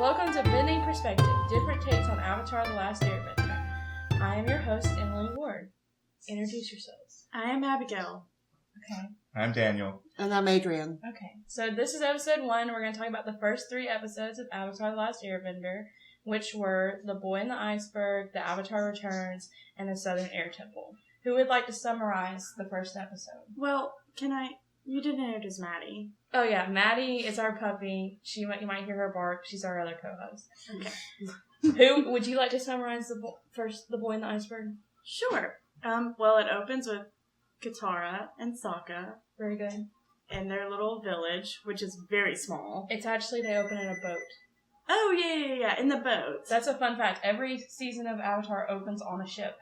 Welcome to Bending Perspective, different takes on Avatar the Last Airbender. I am your host, Emily Ward. Introduce yourselves. I am Abigail. Okay. I'm Daniel. And I'm Adrian. Okay, so this is episode 1. We're going to talk about the first 3 episodes of Avatar the Last Airbender, which were The Boy in the Iceberg, The Avatar Returns, and The Southern Air Temple. Who would like to summarize the first episode? Well, you didn't introduce Maddie. Oh yeah, Maddie is our puppy. You might hear her bark. She's our other co-host. Okay. Who would you like to summarize The Boy in the Iceberg? Sure. Well, it opens with Katara and Sokka. Very good. In their little village, which is very small. It's actually, they open in a boat. Oh, yeah, in the boat. That's a fun fact. Every season of Avatar opens on a ship.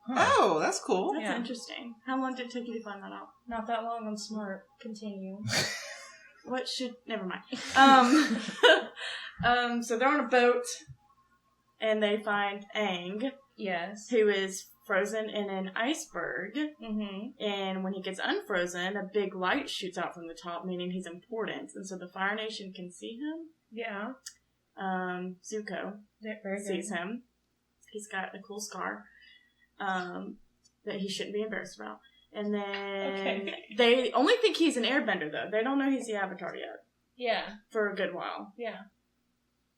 Huh. Oh, that's cool. That's interesting. How long did it take you to find that out? Not that long. I'm smart. Continue. Never mind. So they're on a boat, and they find Aang. Yes. Who is frozen in an iceberg. Mm-hmm. And when he gets unfrozen, a big light shoots out from the top, meaning he's important. And so the Fire Nation can see him. Yeah. Zuko sees him. He's got a cool scar that he shouldn't be embarrassed about. And then they only think he's an airbender, though. They don't know he's the Avatar yet. Yeah. For a good while. Yeah.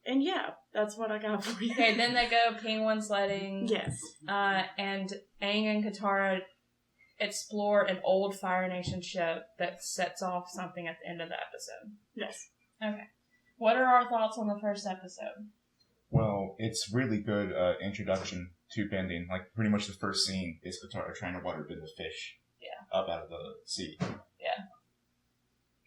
And yeah, that's what I got for you. Okay, then they go penguin sledding. Yes. And Aang and Katara explore an old Fire Nation ship that sets off something at the end of the episode. Yes. Okay. What are our thoughts on the first episode? Well, it's really good introduction to bending. Like, pretty much the first scene is Katara trying to waterbend the fish up out of the sea. Yeah.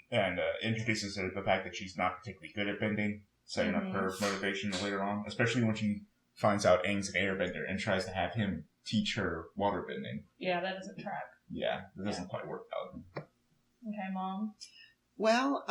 And introduces her to the fact that she's not particularly good at bending, setting up her motivation later on, especially when she finds out Aang's an airbender and tries to have him teach her waterbending. Yeah, that doesn't track. Yeah, that doesn't quite work out. Okay, Mom? Well,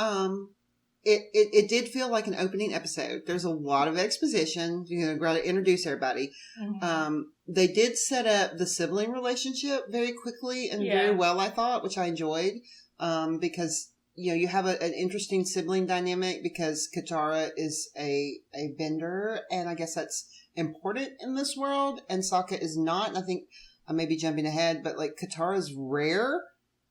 It did feel like an opening episode. There's a lot of exposition. Got to introduce everybody. Mm-hmm. They did set up the sibling relationship very quickly and very well, I thought, which I enjoyed. Because, you have an interesting sibling dynamic because Katara is a bender, and I guess that's important in this world, and Sokka is not. And I think I may be jumping ahead, but like Katara's rare.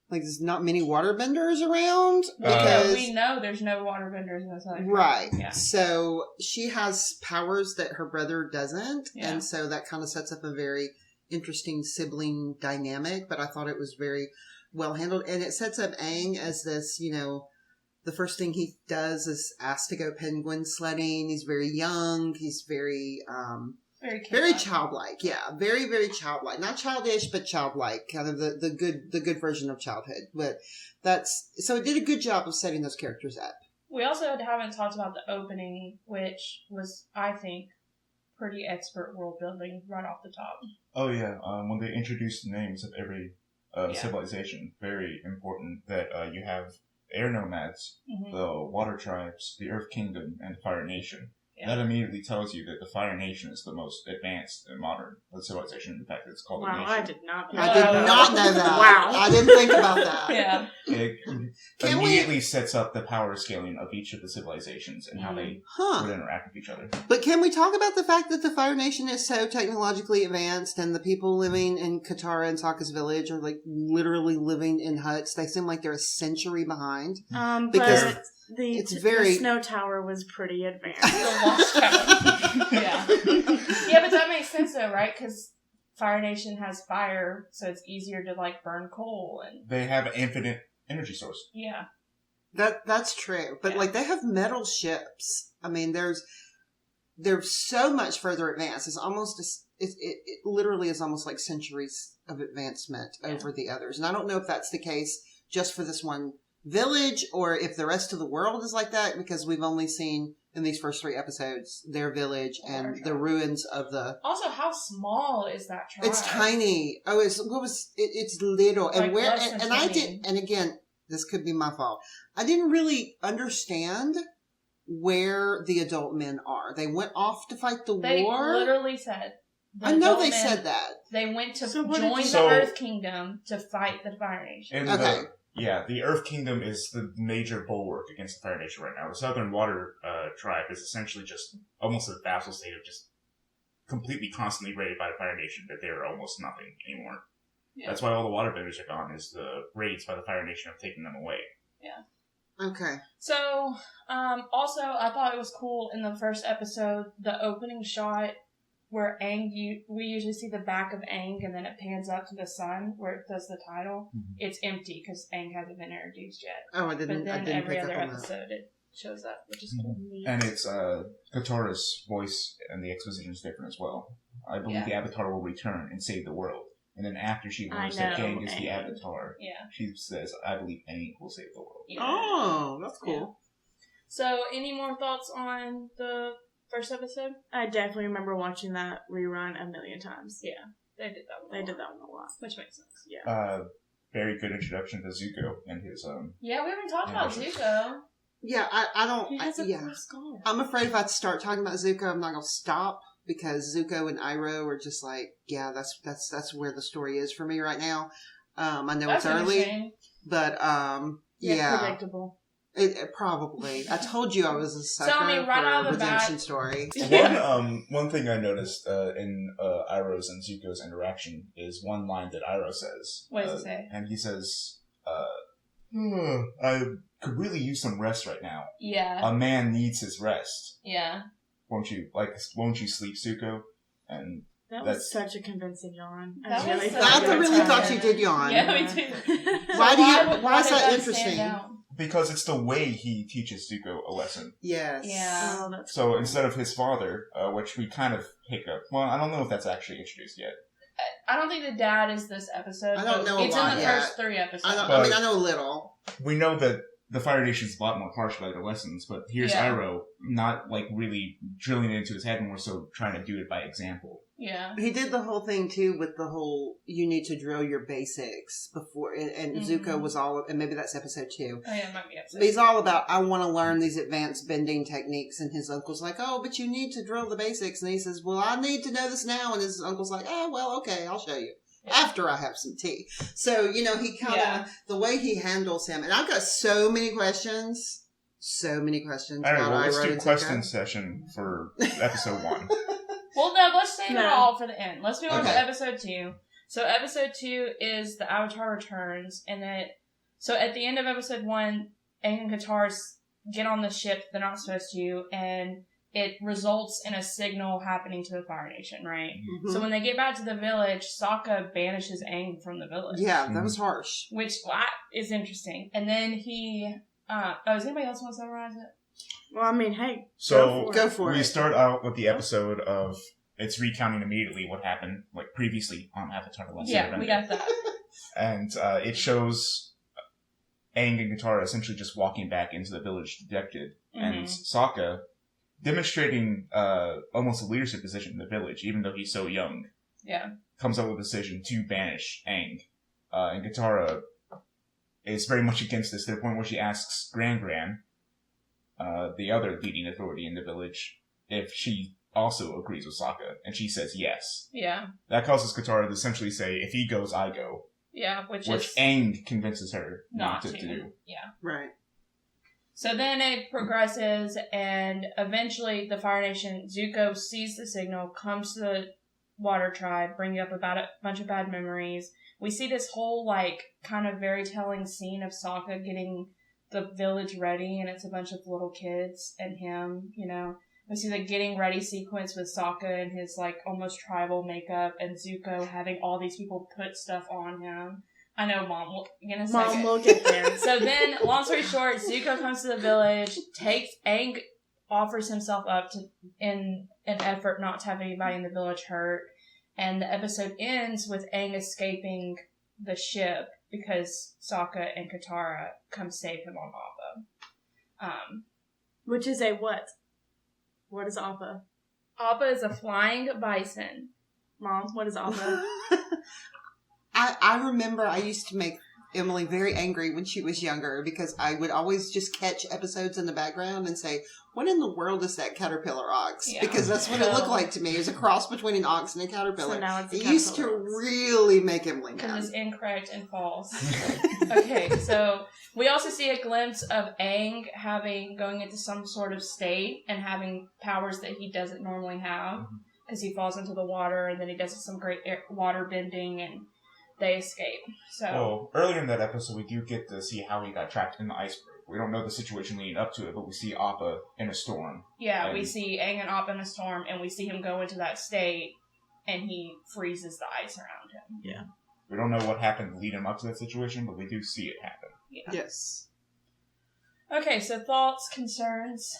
Like, there's not many waterbenders around. Because we know there's no waterbenders in this life. Right. Yeah. So, she has powers that her brother doesn't. Yeah. And so, that kind of sets up a very interesting sibling dynamic. But I thought it was very well handled. And it sets up Aang as this, the first thing he does is ask to go penguin sledding. He's very young. He's very childlike, yeah. Very, very childlike. Not childish, but childlike. Kind of the good version of childhood. But so it did a good job of setting those characters up. We also haven't talked about the opening, which was, I think, pretty expert world building right off the top. Oh yeah, when they introduced the names of every civilization, very important that you have air nomads, the water tribes, the earth kingdom, and the Fire Nation. Yeah. That immediately tells you that the Fire Nation is the most advanced and modern civilization. In fact, it's called a nation. I did not know that. I did not know that. Wow. I didn't think about that. Yeah. It immediately sets up the power scaling of each of the civilizations and how they would interact with each other. But can we talk about the fact that the Fire Nation is so technologically advanced and the people living in Katara and Sokka's village are like literally living in huts? They seem like they're a century behind. Because the snow tower was pretty advanced. The launch tower. Yeah, but that makes sense though, right? Because Fire Nation has fire, so it's easier to burn coal, and they have an infinite energy source. Yeah, that's true. But they have metal ships. I mean, they're so much further advanced. It's almost it literally is almost like centuries of advancement over the others. And I don't know if that's the case just for this one village or if the rest of the world is like that, because we've only seen in these first 3 episodes their village and the ruins of the. Also, how small is that tribe? It's tiny. Oh, it's little. And and again, this could be my fault. I didn't really understand where the adult men are. They went off to fight the war. They literally said. I know said that. They went to join the Earth Kingdom to fight the Fire Nation. In Yeah, the Earth Kingdom is the major bulwark against the Fire Nation right now. The Southern Water Tribe is essentially just almost a vassal state of just completely constantly raided by the Fire Nation, that they're almost nothing anymore. Yeah. That's why all the waterbenders are gone, is the raids by the Fire Nation have taken them away. Yeah. Okay. So, also, I thought it was cool in the first episode, the opening shot where we usually see the back of Aang, and then it pans up to the sun where it does the title. Mm-hmm. It's empty because Aang hasn't been introduced yet. Oh, I didn't. But then I every other episode it shows up, which is cool. Mm-hmm. And it's Katara's voice, and the exposition is different as well. I believe the Avatar will return and save the world. And then after she learns that Aang is the Avatar, she says, I believe Aang will save the world. Yeah. Oh, that's cool. Yeah. So, any more thoughts on the first episode? I definitely remember watching that rerun a million times. Yeah, they did that one a lot. Which makes sense. Yeah. Very good introduction to Zuko and his Yeah, we haven't talked about Zuko. Yeah, I don't. He has a cool skull. I'm afraid if I start talking about Zuko, I'm not gonna stop, because Zuko and Iroh are just like, that's where the story is for me right now. I know it's early, but predictable. It probably. I told you I was a sucker right for redemption story. One thing I noticed in Iroh's and Zuko's interaction is one line that Iroh says. What does it say? And he says, I could really use some rest right now. Yeah. A man needs his rest. Yeah. Won't you sleep, Zuko? And that was such a convincing yawn. I really thought you did yawn. Yeah, me too. Why is that interesting? Because it's the way he teaches Zuko a lesson. Yes. Yeah. Oh, that's so instead of his father, which we kind of pick up. Well, I don't know if that's actually introduced yet. I don't think the dad is this episode. I don't know It's a lot in the yet. first 3 episodes. I know a little. We know that the Fire Nation's a lot more harsh by their lessons, but here's Iroh not like really drilling it into his head, more so trying to do it by example. Yeah. He did the whole thing too with the whole, you need to drill your basics before, and Zuko was all, and maybe that's episode 2. Oh yeah, it might be episode 2. But he's all about, I want to learn these advanced bending techniques, and his uncle's like, oh, but you need to drill the basics, and he says, well, I need to know this now, and his uncle's like, oh, well, okay, I'll show you. Yeah. After I have some tea. So, he kind of, the way he handles him, and I've got so many questions. All right, well, let's do question session for episode 1. Well, no, let's save it all for the end. Let's move on to episode 2. So, episode 2 is the Avatar Returns, and so at the end of episode 1, Aang and Katara get on the ship they're not supposed to, and it results in a signal happening to the Fire Nation, right? Mm-hmm. So when they get back to the village, Sokka banishes Aang from the village. Yeah, that was harsh. Which is interesting. And then he... does anybody else want to summarize it? Well, I mean, hey. So go for it. We start out with the episode of... It's recounting immediately what happened, like previously on Avatar the Last Airbender. Yeah, we got that. And it shows Aang and Katara essentially just walking back into the village dejected. Mm-hmm. And Sokka... demonstrating almost a leadership position in the village, even though he's so young. Yeah. Comes up with a decision to banish Aang. And Katara is very much against this, to the point where she asks Gran, the other leading authority in the village, if she also agrees with Sokka. And she says yes. Yeah. That causes Katara to essentially say, if he goes, I go. Yeah, which Aang convinces her not to do. Yeah. Right. So then it progresses, and eventually the Fire Nation, Zuko sees the signal, comes to the Water Tribe, bringing up about a bunch of bad memories. We see this whole, kind of very telling scene of Sokka getting the village ready, and it's a bunch of little kids and him, We see the getting ready sequence with Sokka and his, almost tribal makeup, and Zuko having all these people put stuff on him. I know, Mom. Mom will get there. So then, long story short, Zuko comes to the village, Aang offers himself up in an effort not to have anybody in the village hurt, and the episode ends with Aang escaping the ship because Sokka and Katara come save him on Appa. Which is a what? What is Appa? Appa is a flying bison. Mom, what is Appa? I remember I used to make Emily very angry when she was younger because I would always just catch episodes in the background and say, what in the world is that caterpillar ox? Yeah. Because that's what it looked like to me. It was a cross between an ox and a caterpillar. So now it's a caterpillar. It used to really make Emily mad. It was incorrect and false. Okay, so we also see a glimpse of Aang going into some sort of state and having powers that he doesn't normally have because he falls into the water and then he does some great water bending and they escape. So earlier in that episode, we do get to see how he got trapped in the iceberg. We don't know the situation leading up to it, but we see Appa in a storm. Yeah, we see Aang and Appa in a storm, and we see him go into that state, and he freezes the ice around him. Yeah. We don't know what happened leading up to that situation, but we do see it happen. Yeah. Yes. Okay, so thoughts, concerns?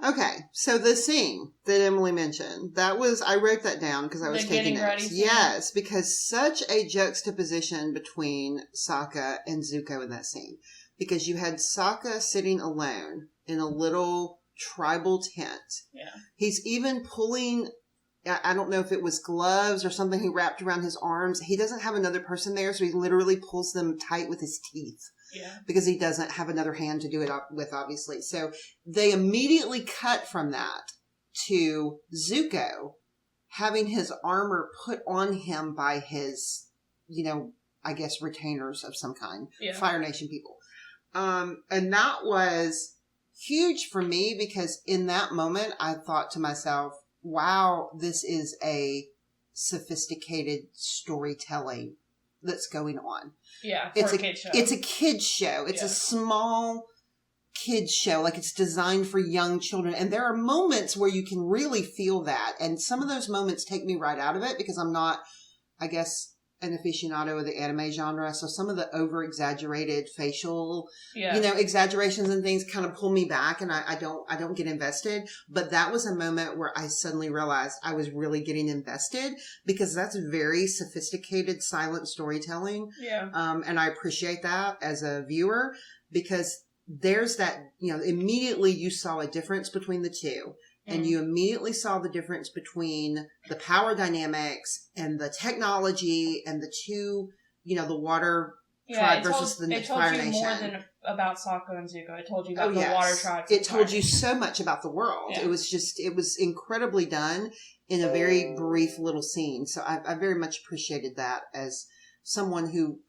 Okay, so the scene that Emily mentioned, I wrote that down because I was taking notes. Yes, because such a juxtaposition between Sokka and Zuko in that scene. Because you had Sokka sitting alone in a little tribal tent. Yeah. He's even pulling, I don't know if it was gloves or something he wrapped around his arms. He doesn't have another person there, so he literally pulls them tight with his teeth. Yeah. Because he doesn't have another hand to do it with, obviously. So they immediately cut from that to Zuko having his armor put on him by his, I guess retainers of some kind. Yeah. Fire Nation people. And that was huge for me because in that moment I thought to myself, wow, this is a sophisticated storytelling that's going on. Yeah, it's a kid's show. It's a kid's show. It's a small kid's show. Like it's designed for young children. And there are moments where you can really feel that. And some of those moments take me right out of it because I'm not, I guess, an aficionado of the anime genre. So some of the over-exaggerated facial, exaggerations and things kind of pull me back and I don't get invested. But that was a moment where I suddenly realized I was really getting invested because that's very sophisticated silent storytelling. Yeah. And I appreciate that as a viewer because there's that, immediately you saw a difference between the two. And you immediately saw the difference between the power dynamics and the technology and the two, the water tribe versus the Fire Nation. It told you more than about Sokka and Zuko. It told you about the water tribes. It told you so much about the world. Yeah. It was incredibly done in a very brief little scene. So I very much appreciated that as someone who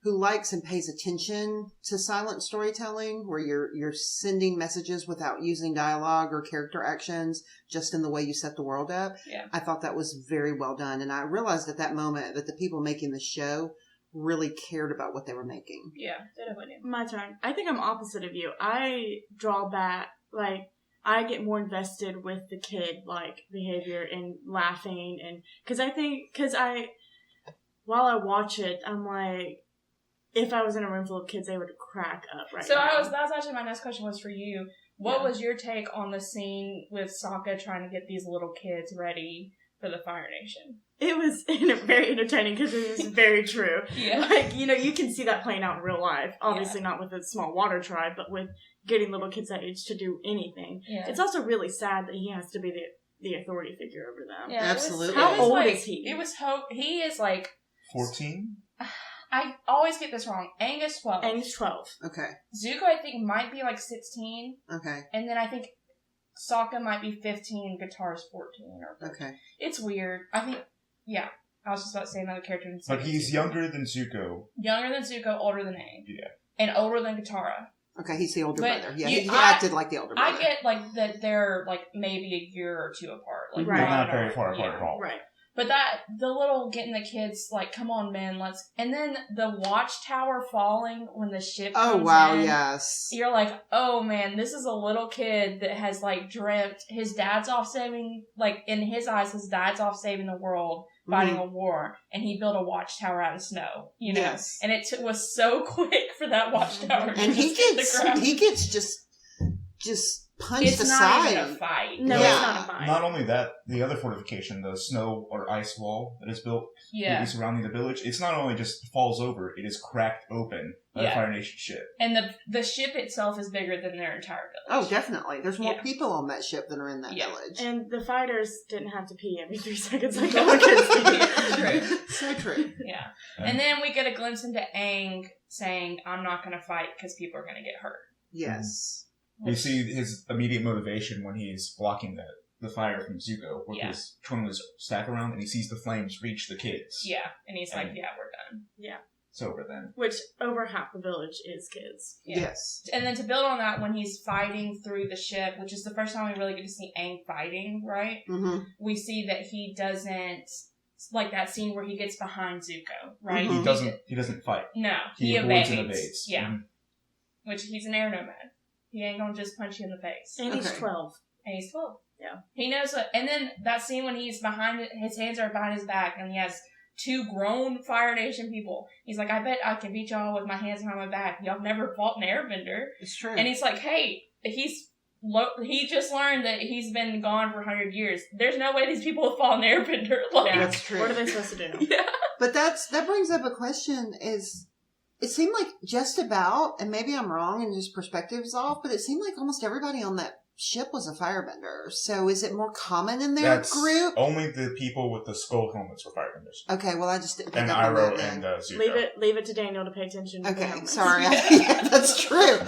likes and pays attention to silent storytelling where you're sending messages without using dialogue or character actions, just in the way you set the world up. Yeah. I thought that was very well done. And I realized at that moment that the people making the show really cared about what they were making. Yeah. My turn. I think I'm opposite of you. I draw back, I get more invested with the kid, behavior and laughing while I watch it, I'm like, if I was in a room full of kids, they would crack up now. That's actually my next question was for you. What was your take on the scene with Sokka trying to get these little kids ready for the Fire Nation? It was very entertaining because it was very true. Yeah. You can see that playing out in real life. Obviously not with a small water tribe, but with getting little kids that age to do anything. Yeah. It's also really sad that he has to be the authority figure over them. Yeah, absolutely. How old is he? He is 14? I always get this wrong. Aang is 12. Aang's 12. Okay. Zuko, I think, might be 16. Okay. And then I think Sokka might be 15, Guitar's 14 or 15. Okay. It's weird. I think, I was just about to say another character. But he's younger than Zuko. Younger than Zuko, older than Aang. Yeah. And older than Katara. Okay, he's the older brother. Yeah, he acted like the older brother. I get, that they're, maybe a year or two apart. Right. They're not very far apart at all. Right. But the little getting the kids, come on, men, let's... And then the watchtower falling when the ship comes in. Oh, wow, yes. You're like, oh, man, this is a little kid that has, dreamt his dad's off saving... in his eyes, his dad's off saving the world, fighting a war, and he built a watchtower out of snow, Yes. And it was so quick for that watchtower to and he gets just punched aside. It's not even a fight. No, it's not a fight. Not only that, the other fortification, the snow or ice wall that is built surrounding the village, it's not only just falls over, it is cracked open by the Fire Nation ship. And the ship itself is bigger than their entire village. Oh, definitely. There's more people on that ship than are in that village. And the fighters didn't have to pee every 3 seconds like all kids do. True. So true. Yeah. And then we get a glimpse into Aang saying, I'm not going to fight because people are going to get hurt. Yes. You see his immediate motivation when he's blocking the fire from Zuko with his twirling his staff around, and he sees the flames reach the kids. Yeah, and he's like, yeah, we're done. Yeah. It's over then. Which over half the village is kids. Yeah. Yes. And then to build on that, when he's fighting through the ship, which is the first time we really get to see Aang fighting, right? Mm-hmm. We see that he doesn't, like that scene where he gets behind Zuko, right? Mm-hmm. He doesn't fight. No, He avoids and evades. Yeah. Mm-hmm. Which he's an air nomad. He ain't gonna just punch you in the face. And he's 12. And he's 12. Yeah. He knows what, and then that scene when he's behind it, his hands are behind his back, and he has 2 grown Fire Nation people. He's like, I bet I can beat y'all with my hands behind my back. Y'all never fought an airbender. It's true. And he's like, hey, he just learned that he's been gone for 100 years. There's no way these people have fought an airbender. Like, That's true. What are they supposed to do? Yeah. But that brings up a question is, it seemed like just about, and maybe I'm wrong and just perspective's off, but it seemed like almost everybody on that ship was a firebender. So is it more common in their group? Only the people with the skull helmets were firebenders. Okay, well I just didn't pick And up on Iroh that. and Zuko. Leave it to Daniel to pay attention. Okay, sorry. Yeah, that's true.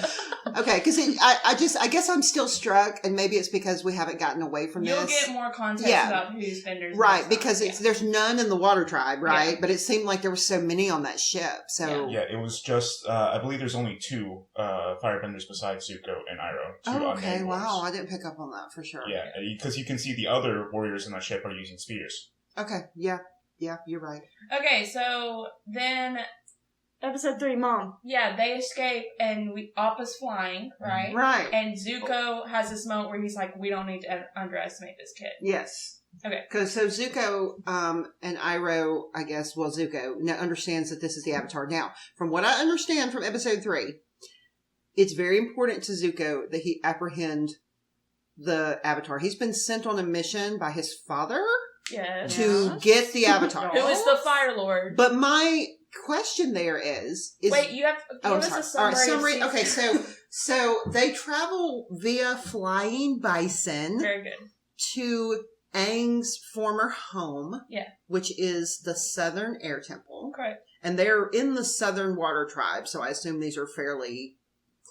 Okay, because I guess I'm still struck, and maybe it's because we haven't gotten away from You'll this. get more context about who's vendors. Right, because there's none in the Water Tribe, right? Yeah. But it seemed like there were so many on that ship. So Yeah, it was just, I believe there's only 2 firebenders besides Zuko and Iroh. 2 oh, okay, unnamed wow, ones. I didn't pick up on that for sure. Yeah, because you can see the other warriors in that ship are using spears. Okay, yeah, you're right. Okay, so then, Episode 3, Mom. yeah, they escape, and Appa's flying, right? Right. And Zuko has this moment where he's like, we don't need to underestimate this kid. Yes. Okay. Because so Zuko and Iroh, I guess, well, Zuko now understands that this is the Avatar. Now, from what I understand from episode 3, it's very important to Zuko that he apprehend the Avatar. He's been sent on a mission by his father to get the Avatar. Who is the Fire Lord? But my question there is wait, you have to give us a summary. All right, summary. Okay, so they travel via flying bison. Very good. To Aang's former home, yeah, which is the Southern Air Temple. Correct. And they're in the Southern Water Tribe, so I assume these are fairly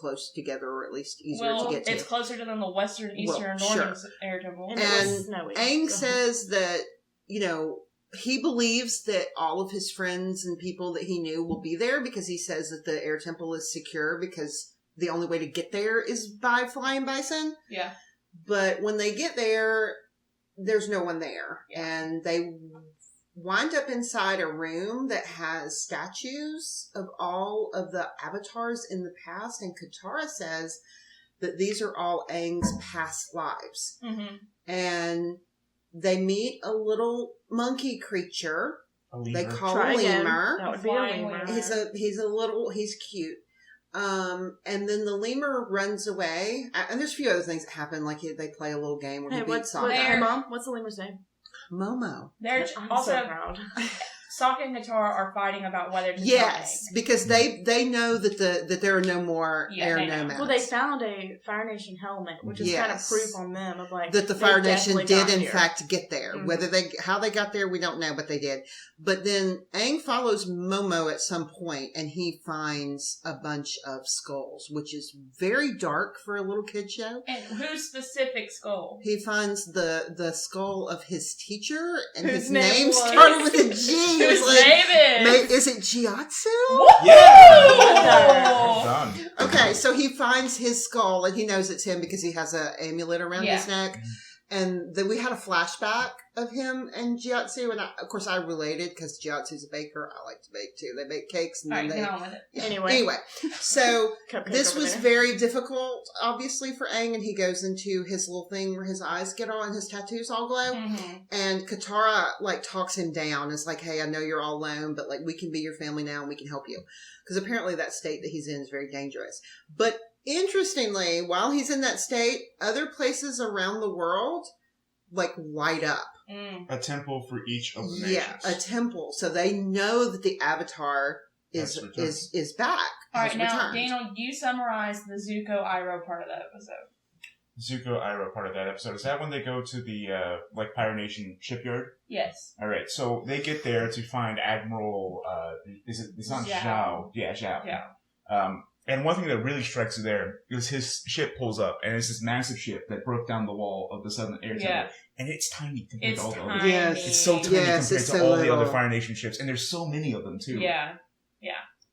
close together, or at least easier to get to. It's closer to than the Western, Eastern, Northern Air Temple. And Aang says that, he believes that all of his friends and people that he knew will be there, because he says that the Air Temple is secure because the only way to get there is by flying bison. Yeah. But when they get there, there's no one there. Yeah. And they wind up inside a room that has statues of all of the avatars in the past. And Katara says that these are all Aang's past lives. Mm-hmm. And they meet a little monkey creature. They call a lemur. That would be a lemur. He's cute. And then the lemur runs away. And there's a few other things that happen, like they play a little game where he beats Sokka. Mom, what's the lemur's name? Momo. They're I'm also so proud. Sokka and Katara are fighting about whether to yes, because they know that there are no more air nomads. Well, they found a Fire Nation helmet, which is kind of proof on them of that the Fire Nation did in fact get there. Mm-hmm. Whether how they got there, we don't know, but they did. But then Aang follows Momo at some point, and he finds a bunch of skulls, which is very dark for a little kid show. And whose specific skull? He finds the skull of his teacher, and whose his name started with a G. Whose name is it Gyatso? Yeah! Okay, so he finds his skull, and he knows it's him because he has an amulet around his neck. And then we had a flashback of him and Gyatso, and of course I related because Gyatso's a baker. I like to bake too. They bake cakes, and then get on with it. Yeah. Anyway, so this was very difficult, obviously, for Aang, and he goes into his little thing where his eyes get on, his tattoos all glow, and Katara talks him down. It's like, hey, I know you're all alone, but we can be your family now, and we can help you, because apparently that state that he's in is very dangerous. But interestingly, while he's in that state, other places around the world light up. A temple for each of the nations. Yeah, a temple. So they know that the Avatar is back. All right, now, Daniel, you summarize the Zuko Iroh part of that episode. Zuko Iroh part of that episode. Is that when they go to the Pirate Nation shipyard? Yes. All right. So they get there to find Admiral. It's not Zhao. Yeah, Zhao. Yeah. And one thing that really strikes you there is his ship pulls up, and it's this massive ship that broke down the wall of the Southern Air Temple. And it's tiny compared to all the others. Yes. It's so tiny compared to all the other Fire Nation ships, and there's so many of them too. Yeah.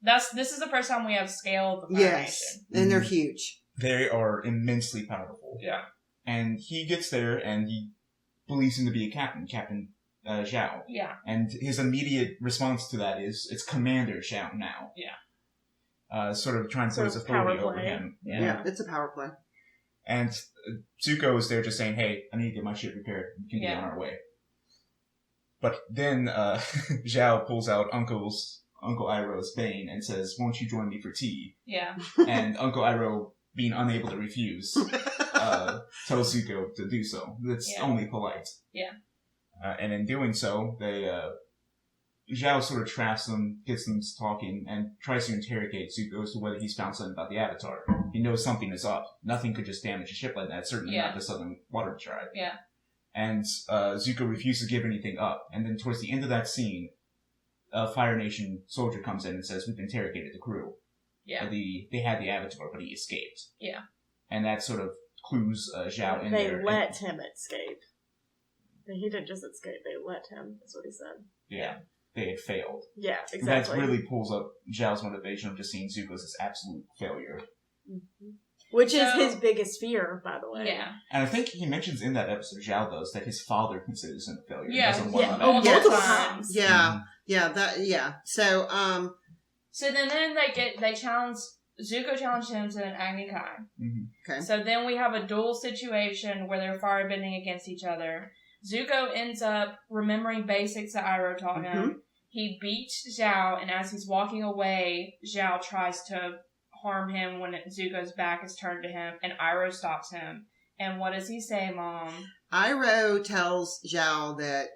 This is the first time we have scaled the Fire Nation. And they're huge. They are immensely powerful. Yeah. And he gets there, and he believes him to be a captain, Captain Zhao. Yeah. And his immediate response to that is, it's Commander Zhao now. Yeah. Sort of trying to put his authority over him. Yeah, it's a power play. And Zuko is there just saying, hey, I need to get my ship repaired. We can get on our way. But then Zhao pulls out Uncle Iroh's Bane and says, won't you join me for tea? Yeah. And Uncle Iroh, being unable to refuse, tells Zuko to do so. That's only polite. Yeah. And in doing so, Zhao sort of traps them, gets them talking, and tries to interrogate Zuko as to whether he's found something about the Avatar. He knows something is up. Nothing could just damage a ship like that. Certainly not the Southern Water Tribe. Yeah. And Zuko refuses to give anything up. And then towards the end of that scene, a Fire Nation soldier comes in and says, we've interrogated the crew. Yeah. They had the Avatar, but he escaped. Yeah. And that sort of clues Zhao in there. They let him escape. He didn't just escape, they let him, is what he said. Yeah. They had failed. Yeah, exactly. That really pulls up Zhao's motivation of just seeing Zuko as this absolute failure. Mm-hmm. Which is his biggest fear, by the way. Yeah. And I think he mentions in that episode, Zhao does, that his father considers him a failure. Yeah. Multiple times. Yeah. So, So then they challenge, Zuko challenged him to an Agni Kai. Mm-hmm. Okay. So then we have a duel situation where they're firebending against each other. Zuko ends up remembering basics that Iroh taught him. He beats Zhao, and as he's walking away, Zhao tries to harm him when Zuko's back is turned to him, and Iroh stops him. And what does he say, Mom? Iroh tells Zhao that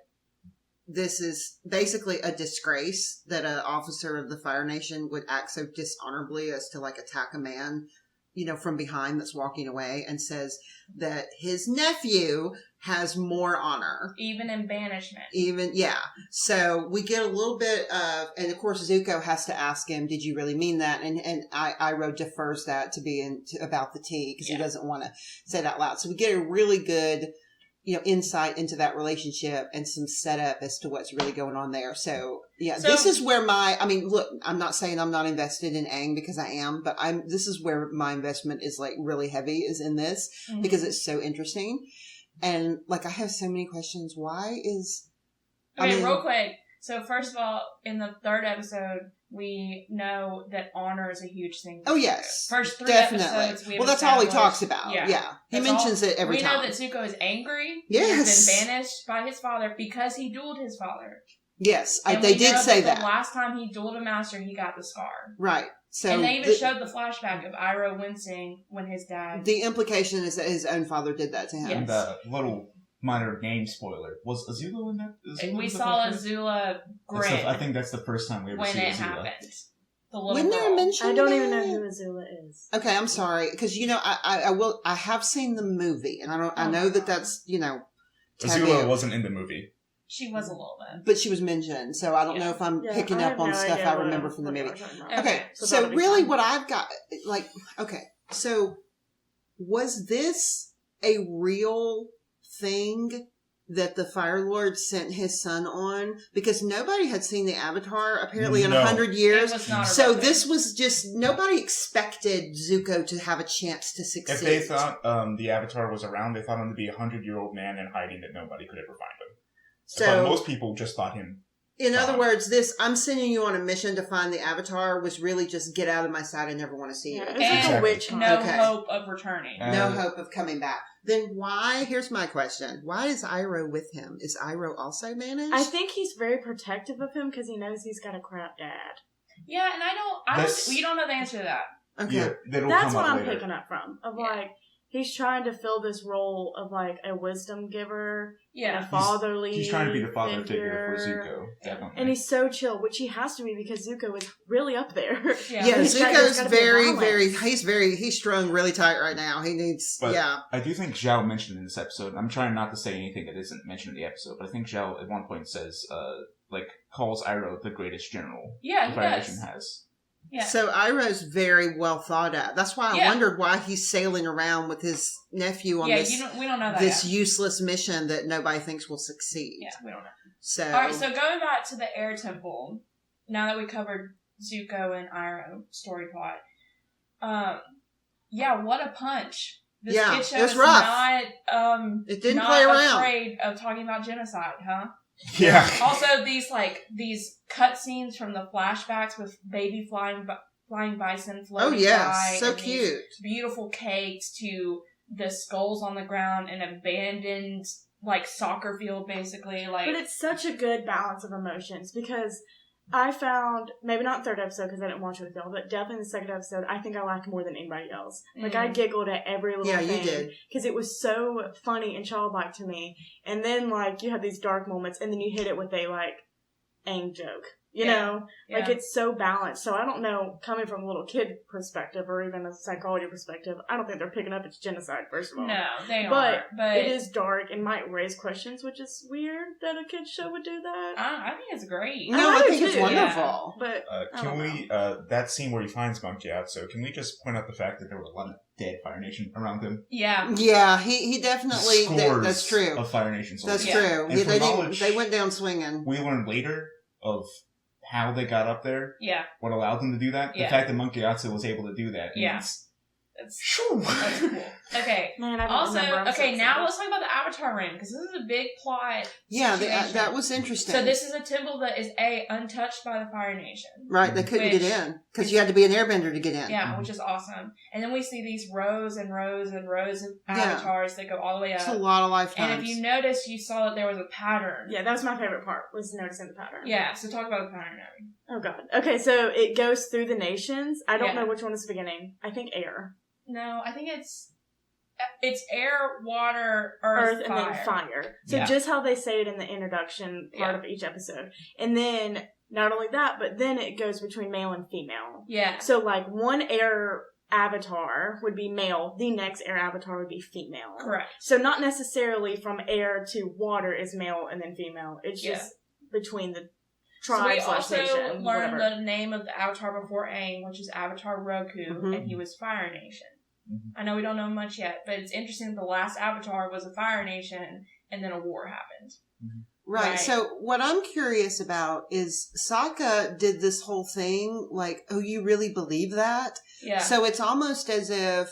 this is basically a disgrace that an officer of the Fire Nation would act so dishonorably as to attack a man, from behind that's walking away, and says that his nephew has more honor. Even in banishment. So we get a little bit of, and of course Zuko has to ask him, did you really mean that? And Iroh defers that to be about the tea, because he doesn't want to say it out loud. So we get a really good, insight into that relationship and some setup as to what's really going on there. So this is where look, I'm not saying I'm not invested in Aang, because I am, but this is where my investment is really heavy, is in this, because it's so interesting. And I have so many questions. Why is... real quick. So first of all, in the third episode, we know that honor is a huge thing. Oh, yes. First 3 episodes, that's all he talks about. Yeah. He mentions it every time. We know that Zuko is angry. Yes. He's been banished by his father because he dueled his father. Yes, they did say that. The last time he dueled a master, he got the scar. Right. So and they even showed the flashback of Iroh wincing when his dad... The implication is that his own father did that to him. Yes. And the little minor game spoiler, was Azula in that? We saw Azula grin. I think that's the first time we ever see Azula. When it happened. The little When they're mentioned, I don't even know who Azula is. Okay, I'm sorry, because I have seen the movie, and I know that's taboo. Azula wasn't in the movie. She was a little bit. But she was mentioned, so I don't know if I'm picking up on stuff I remember from the movie. Okay, so really what I've got, so was this a real thing that the Fire Lord sent his son on? Because nobody had seen the Avatar, apparently, in 100 years. So this was just, nobody expected Zuko to have a chance to succeed. If they thought the Avatar was around, they thought him to be a 100-year-old man in hiding that nobody could ever find him. So but most people just thought him. In other words, I'm sending you on a mission to find the Avatar was really just get out of my sight. I never want to see you. It's like a witch hunt. No hope of returning. No hope of coming back. Then why, here's my question, why is Iroh with him? Is Iroh also managed? I think he's very protective of him because he knows he's got a crap dad. Yeah, and you don't know the answer to that. Okay. Yeah, that's what I'm picking up from. he's trying to fill this role of like a wisdom giver, yeah, and a fatherly. He's trying to be the father figure for Zuko, definitely. And he's so chill, which he has to be because Zuko is really up there. Yeah, Zuko's he's strung really tight right now. He needs, I do think Zhao mentioned in this episode, I'm trying not to say anything that isn't mentioned in the episode, but I think Zhao at one point says, calls Iroh the greatest general the Fire Nation has. Yeah. So Iroh's very well thought out. That's why I wondered why he's sailing around with his nephew on we don't know that this useless mission that nobody thinks will succeed. Yeah, we don't know. So, all right, so going back to the Air Temple, now that we covered Zuko and Iroh story plot, what a punch. This kid show is rough. It didn't play around. Afraid of talking about genocide, huh? Yeah. Also, these cutscenes from the flashbacks with baby flying bison floating by. So cute. Beautiful cakes to the skulls on the ground, an abandoned soccer field, basically. But it's such a good balance of emotions because I found, maybe not third episode because I didn't watch it with y'all, but definitely the second episode, I think I laughed more than anybody else. I giggled at every little thing. Yeah, you did. Because it was so funny and childlike to me. And then, you have these dark moments, and then you hit it with a, ang joke. You know? Yeah. It's so balanced. So I don't know, coming from a little kid perspective or even a psychology perspective, I don't think they're picking up it's genocide, first of all. No, they aren't. But it is dark and might raise questions, which is weird that a kid's show would do that. I think it's great. No, I think it's wonderful. Yeah. But can we, that scene where he finds Monkey out, so can we just point out the fact that there were a lot of dead Fire Nation around him? Yeah. Yeah, he definitely, that's true. Of Fire Nation soldiers. That's true. They went down swinging. We learned later of how they got up there. Yeah. What allowed them to do that. The fact that Monkey Yatsu was able to do that. Yeah. That's cool. Okay. Man, I don't remember. Now let's talk about the Avatar Ring, because this is a big plot. Yeah, that was interesting. So this is a temple that is untouched by the Fire Nation. Right, they couldn't get in, because you had to be an airbender to get in. Yeah, which is awesome. And then we see these rows and rows and rows of avatars that go all the way up. It's a lot of lifetimes. And if you notice, you saw that there was a pattern. Yeah, that was my favorite part, was noticing the pattern. Yeah, so talk about the pattern, Abby. Oh, God. Okay, so it goes through the nations. I don't know which one is the beginning. I think air. No, I think it's air, water, earth, and then fire. So just how they say it in the introduction part of each episode. And then, not only that, but then it goes between male and female. Yeah. So, one air avatar would be male, the next air avatar would be female. Correct. So not necessarily from air to water is male and then female. It's just between the tribe / nation. So we also learned the name of the avatar before Aang, which is Avatar Roku, and he was Fire Nation. I know we don't know much yet, but it's interesting that the last Avatar was a Fire Nation, and then a war happened. Right. So what I'm curious about is Sokka did this whole thing you really believe that? Yeah. So it's almost as if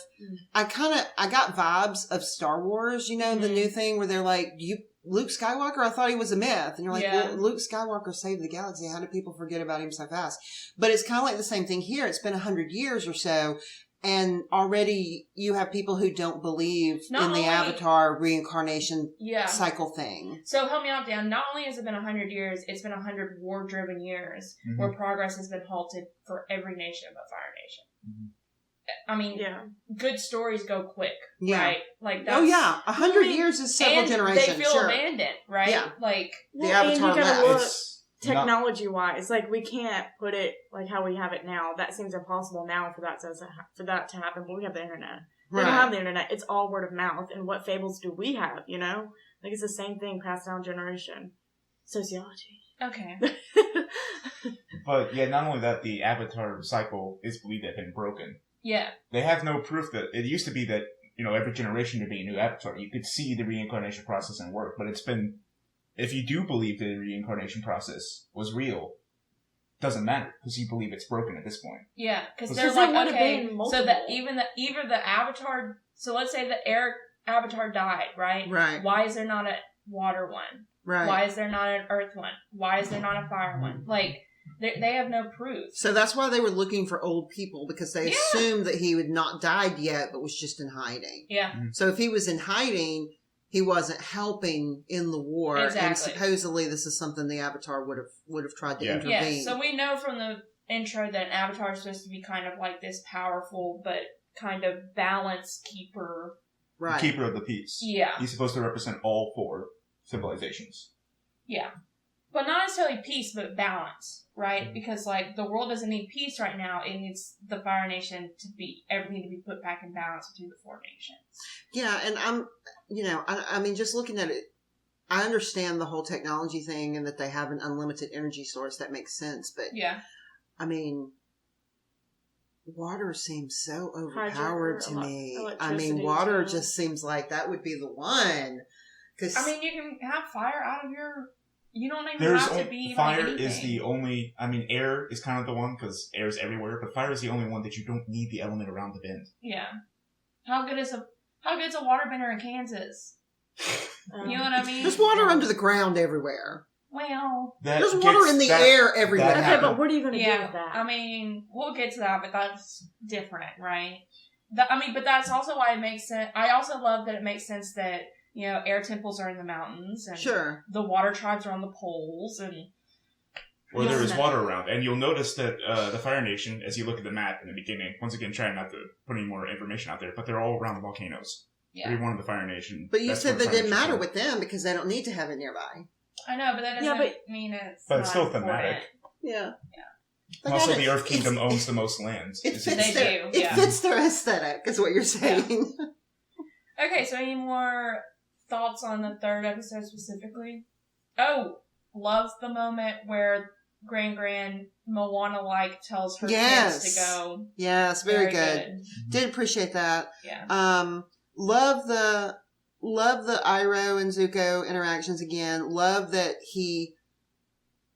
I got vibes of Star Wars, the new thing where they're like, Luke Skywalker, I thought he was a myth. And you're like, well, Luke Skywalker saved the galaxy. How do people forget about him so fast? But it's kind of like the same thing here. It's been 100 years or so. And already you have people who don't believe in the Avatar reincarnation cycle thing. So help me out, Dan. Not only has it been 100 years, it's been 100 war-driven years where progress has been halted for every nation but Fire Nation. I mean, good stories go quick, right? That's, 100 years is several generations. They feel abandoned, right? Yeah. The Avatar left. Technology-wise, we can't put it how we have it now. That seems impossible now for that to happen. But we have the internet. We don't have the internet. It's all word of mouth. And what fables do we have? It's the same thing passed down generation. Sociology. Okay. But not only that, the Avatar cycle is believed to have been broken. Yeah. They have no proof that it used to be that every generation there'd be a new Avatar. You could see the reincarnation process and work, but it's been. If you do believe the reincarnation process was real, it doesn't matter because you believe it's broken at this point. Yeah, because they're so that either the Avatar. So let's say the air Avatar died, right? Right. Why is there not a water one? Right. Why is there not an earth one? Why is there not a fire one? They have no proof. So that's why they were looking for old people, because they assumed that he had not died yet, but was just in hiding. Yeah. So if he was in hiding, he wasn't helping in the war. Exactly. And supposedly this is something the Avatar would have tried to intervene. Yeah, so we know from the intro that an Avatar is supposed to be kind of like this powerful, but kind of balance keeper Right. the keeper of the peace. Yeah. He's supposed to represent all 4 civilizations. Yeah. But not necessarily peace, but balance, right? Because, like, the world doesn't need peace right now. It needs the Fire Nation everything to be put back in balance between the 4 nations. Yeah, and I mean, just looking at it, I understand the whole technology thing and that they have an unlimited energy source. That makes sense. But, yeah. I mean, water seems so overpowered to me. I mean, water just seems like that would be the one. Cause, I mean, you can have fire out of your... You don't even have to be fire like is the only... I mean, air is kind of the one because air is everywhere, but fire is the only one that you don't need the element around the bend. Yeah. How good is a waterbender in Kansas? You know what I mean? There's water under the ground everywhere. Well... There's water in the air everywhere. Okay, but what are you going to do with that? I mean, we'll get to that, but that's different, right? But that's also why it makes sense. I also love that it makes sense that, you know, air temples are in the mountains, and the water tribes are on the poles, and... Or there is water around. And you'll notice that the Fire Nation, as you look at the map in the beginning, once again, trying not to put any more information out there, but they're all around volcanoes. Yeah. Every one of the Fire Nation. But you said that didn't matter with them because they don't need to have it nearby. I know, but that doesn't mean it's But it's still thematic. Yeah. Like also, the Earth Kingdom owns the most lands. It fits their aesthetic, is what you're saying. Yeah. Okay, so any more thoughts on the 3rd episode specifically? Oh, love the moment where Gran Moana tells her kids to go. Yes, very good. Did appreciate that. Yeah. Love the Iroh and Zuko interactions again. Love that he,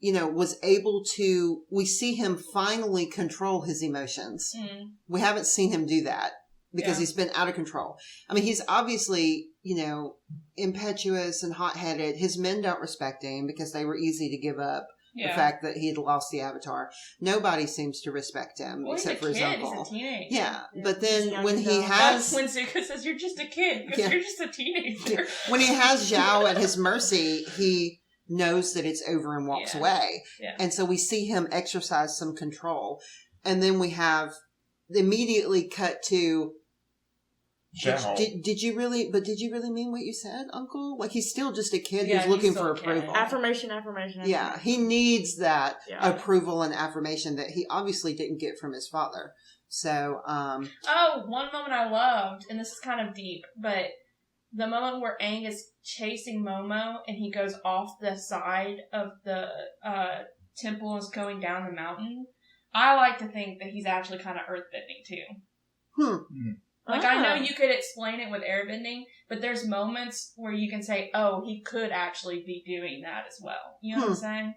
was able to, we see him finally control his emotions. Mm. We haven't seen him do that because he's been out of control. I mean, he's obviously, impetuous and hot-headed. His men don't respect him because they were easy to give up. Yeah. The fact that he had lost the Avatar. Nobody seems to respect him except for his uncle. He's a teenager. Yeah, but then when he has... When Zuko says, you're just a kid, because you're just a teenager. Yeah. When he has Zhao at his mercy, he knows that it's over and walks away. Yeah. And so we see him exercise some control. And then we have immediately cut to... Did you really mean what you said, Uncle? Like, he's still just a kid who's looking for approval. Affirmation. Yeah, he needs that approval and affirmation that he obviously didn't get from his father. So, Oh, one moment I loved, and this is kind of deep, but the moment where Aang is chasing Momo and he goes off the side of the temple and is going down the mountain, I like to think that he's actually kind of earthbending too. Like, I know you could explain it with airbending, but there's moments where you can say, oh, he could actually be doing that as well. You know what I'm saying?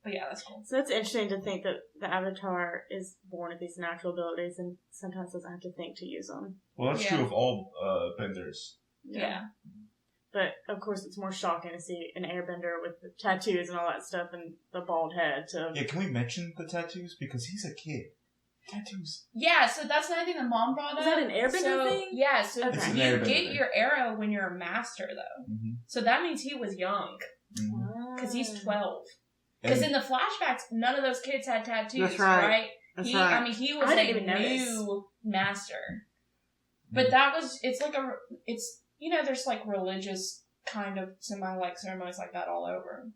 But yeah, that's cool. So it's interesting to think that the Avatar is born with these natural abilities and sometimes doesn't have to think to use them. Well, that's true of all benders. Yeah. But, of course, it's more shocking to see an airbender with the tattoos and all that stuff and the bald head. Yeah, can we mention the tattoos? Because he's a kid. Tattoos. Yeah, so that's another thing that Mom brought up. Is that an airbender thing? Yeah, so you get your arrow when you're a master, though. Mm-hmm. So that means he was young. Because he's 12. Because in the flashbacks, none of those kids had tattoos, that's right? That's right. I mean, he was a new master. But it's there's like religious kind of ceremonies like that all over,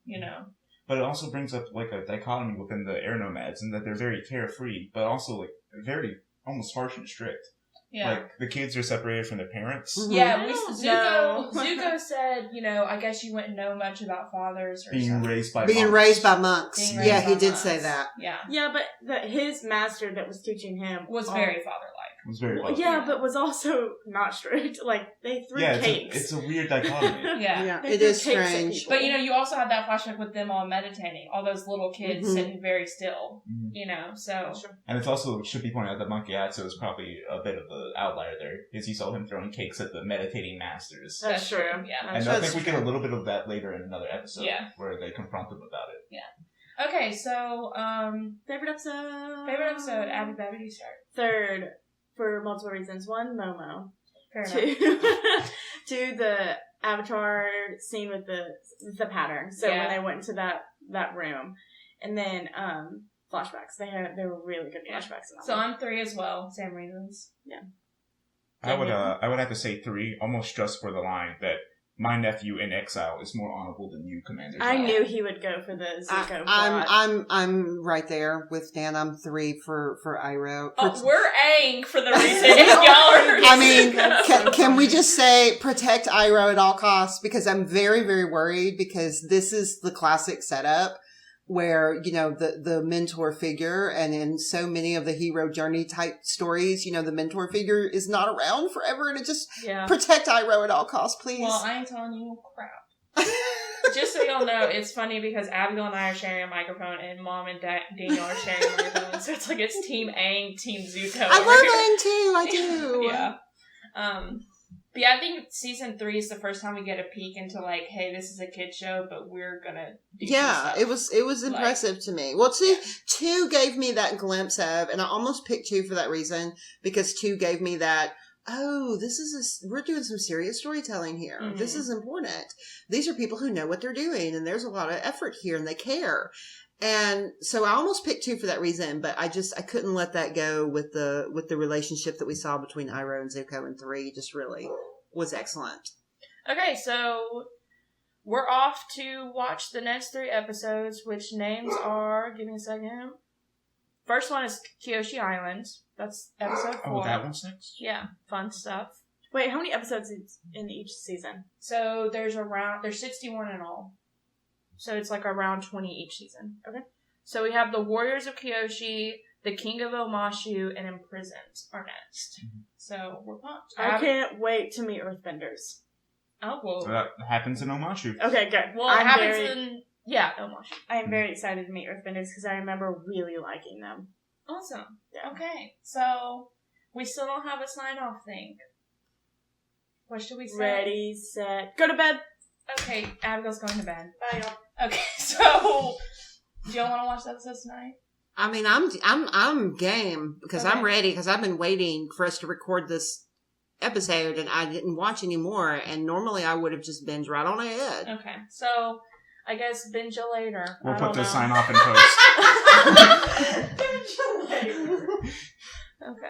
But it also brings up like a dichotomy within the air nomads in that they're very carefree, but also like very almost harsh and strict. Yeah. Like the kids are separated from their parents. Mm-hmm. Yeah, Zuko said, I guess you wouldn't know much about fathers or being raised by monks. Yeah, he did say that. Yeah. Yeah, but his master that was teaching him was very father-like. Was very but was also not strict. Like, they threw cakes. It's a weird dichotomy. Yeah, it is strange. But, you also had that flashback with them all meditating. All those little kids sitting very still, so... And it's also, it should be pointed out that Monkey Atsu is probably a bit of the outlier there, because you saw him throwing cakes at the meditating masters. That's true, yeah. And I think we get a little bit of that later in another episode, where they confront him about it. Yeah. Okay, so, Favorite episode? Abby Babby, do you start? 3rd. For multiple reasons. 1, Momo. 2, the Avatar scene with the pattern. So when they went into that room. And then flashbacks. They were really good flashbacks in that So one. I'm 3 as well. Same reasons. Yeah. I would have to say 3, almost just for the line that my nephew in exile is more honorable than you, Commander. I knew he would go for the Zuko plot. I'm right there with Dan. I'm 3 for Iroh. We're Aang for the reason y'all are. I mean, can we just say protect Iroh at all costs? Because I'm very, very worried because this is the classic setup where, the mentor figure, and in so many of the hero journey type stories, the mentor figure is not around forever, and it just protect Iroh at all costs, please. Well, I ain't telling you crap. Just so y'all know, it's funny because Abigail and I are sharing a microphone, and Mom and Daniel are sharing a microphone, so it's like it's Team Aang, Team Zuko. I love Aang too, I do. Yeah. But yeah, I think season 3 is the first time we get a peek into like, hey, this is a kid show, but we're gonna do some stuff. it was impressive to me. Well, 2 gave me that glimpse of, and I almost picked 2 for that reason, because 2 gave me that, we're doing some serious storytelling here. Mm-hmm. This is important. These are people who know what they're doing, and there's a lot of effort here, and they care. And so I almost picked 2 for that reason, but I couldn't let that go with the relationship that we saw between Iroh and Zuko in 3. Just really was excellent. Okay, so we're off to watch the next 3 episodes, which names are, give me a second. First one is Kyoshi Island. That's episode 4. Oh, that one's next? Yeah, fun stuff. Wait, how many episodes in each season? So there's 61 in all. So it's like around 20 each season. Okay. So we have the Warriors of Kyoshi, the King of Omashu, and Imprisoned are next. Mm-hmm. So we're pumped. I can't wait to meet Earthbenders. Oh, well. So that happens in Omashu. Okay, good. Well, it happens in Omashu. I am very excited to meet Earthbenders because I remember really liking them. Awesome. Yeah. Okay. So we still don't have a sign-off thing. What should we say? Ready, set, go to bed. Okay, Abigail's going to bed. Bye, y'all. Okay, so do y'all want to watch the episodes tonight? I mean, I'm game because I'm ready because I've been waiting for us to record this episode and I didn't watch anymore. And normally I would have just binged right on ahead. Okay, so I guess binge you later. We'll put the sign off in post. Binge you later. Okay.